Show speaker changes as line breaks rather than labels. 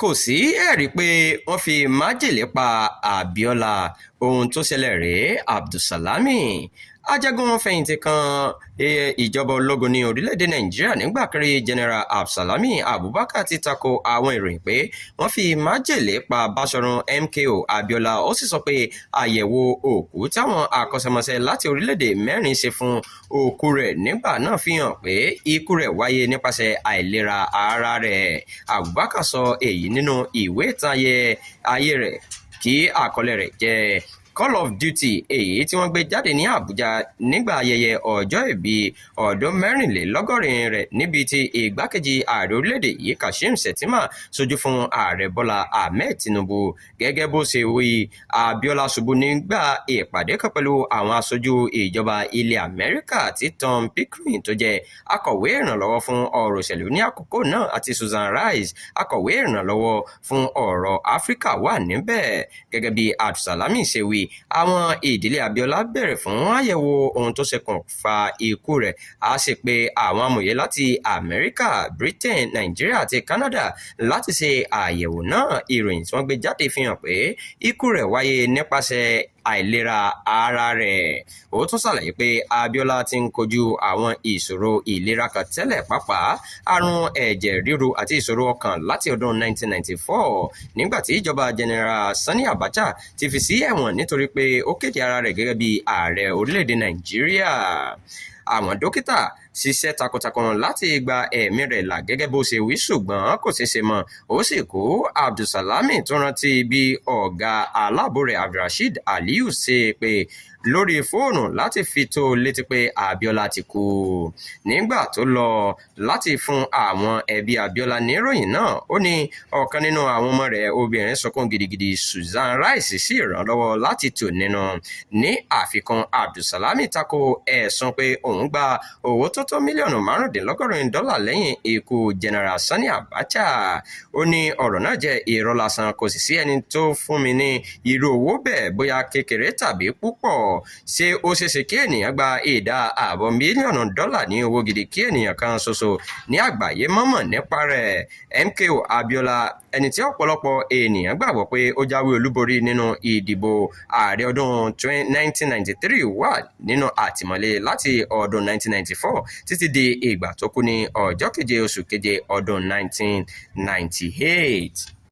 kò sí ẹ̀rí pé wọ́n fi májèlé pa Abiola. Ohun tó ṣẹlẹ̀ rèé: Abdulsalami, ajagun fẹ̀yìntì kan ìjọba ológun ní orílẹ̀-èdè Nàìjíríà nígbà kan rí General Abdulsalami Abubakar ti tako àwọn ìròyìn pé wọ́n fi májèlé pa Bashorun MKO Abiola. Ó sì sọ pé àyẹ̀wò òkú táwọn akọ́ṣẹ́mọṣẹ́ láti orílẹ̀-èdè mẹ́rin ṣe fún òkú rẹ̀ nígbà náà fi hàn pé ikú rẹ̀ wáyé nípasẹ̀ àìlera ara rẹ̀. Abubakar sọ èyí nínú ìwé ìtàn ayé rẹ̀ kí àkọlé rẹ̀ jẹ́ Call of Duty, èyí tí wọ́n gbé jáde ní Àbújá nígbà ayẹyẹ ọjọ́ ìbí ọdún 64 rẹ̀, níbi tí igbákejì ààrẹ orílẹ̀-èdè yìí Kashim Shettima ṣojú fún ààrẹ Bọ́lá Ahmed Tinubu. Gẹ́gẹ́ bó ṣe wí, Abiola ṣubú nígbà ìpàdé kan pẹ̀lú àwọn aṣojú ìjọba ilẹ̀ Amẹ́ríkà tí Tom Pickering tó jẹ́ akọ̀wé ìrànlọ́wọ́ fún ọ̀rọ̀ òṣèlú ní àkókò náà àti Susan Rice, akọ̀wé ìrànlọ́wọ́ fún ọ̀rọ̀ Áfíríkà wà níbẹ̀. Gẹ́gẹ́ bí Abdulsalami ṣe wí, àwọn ìdílé Abiola bẹ̀rẹ̀ fún àyẹ̀wò ohun tó ṣokùnfà ikú rẹ̀. A sì pé àwọn amòye láti Amẹ́ríkà, Britain, Nàìjíríà àti Canada láti ṣe àyẹ̀wò náà. Ìròyìn tí wọ́n gbé jáde fi hàn pé ikú rẹ̀ wáyé nípasẹ̀ àìlera ara rẹ̀. Ó tún ṣàlàyé pé Abiola ti ń kojú àwọn ìṣòro ìlera kan tẹ́lẹ̀, pàápàá àrùn ẹ̀jẹ̀ ríru àti ìṣòro ọkàn láti ọdún 1994 nígbà tí ìjọba General Sani Abacha ti fi sí ẹ̀wọ̀n nítorí pé ó kéde ara rẹ̀ gẹ́gẹ́ bí ààrẹ orílẹ̀-èdè Nàìjíríà. Àwọn dókítà ṣiṣẹ́ takuntakun láti gba ẹ̀mí rẹ̀ là gẹ́gẹ́ bó ṣe wí, ṣùgbọ́n kò ṣeé ṣe mọ́. Ó sì kú. Abdulsalami tó rántí bí ọ̀gá aláàbò rẹ̀ Abdulrasheed Aliyu ṣe pé lórí fóònù láti fi tó létí pé Abiola ti kú. Nígbà tó lọ láti fún àwọn ẹbí Abiola níròyìn náà, ó ní ọ̀kan nínú àwọn ọmọ rẹ̀ obìnrin sọkún gidigidi. Susan Rice sì ràn lọ́wọ́ láti tù nínú. Ní àfikún, Abdulsalami tako ẹ̀sùn pé òun gba owó tó tó mílíọ̀nù $75 lẹ́yìn ikú General Sani Abacha. Ó ní ọ̀rọ̀ náà jẹ́ irọ́ lásán, kò sì sí ẹni tó fún mi ní irú owó bẹ́ẹ̀, bóyá kékeré tàbí púpọ̀. Ṣé ó ṣeéṣe kí ènìyàn gba $750 mílíọ̀nù ní owó gidi kí ènìyàn kan ṣoṣo ní àgbáyé mọ̀mọ̀ nípa rẹ̀? MKO Abiola, ẹni tí ọ̀pọ̀lọpọ̀ ènìyàn gbàgbọ́ pé ó jáwé olúborí nínú ìdìbò ààrẹ ọdún 1993, wà nínú àtìmọ́lé láti ọdún 1994 títí di ìgbà tó kú ní ọjọ́ 7 oṣù keje ọdún 1998.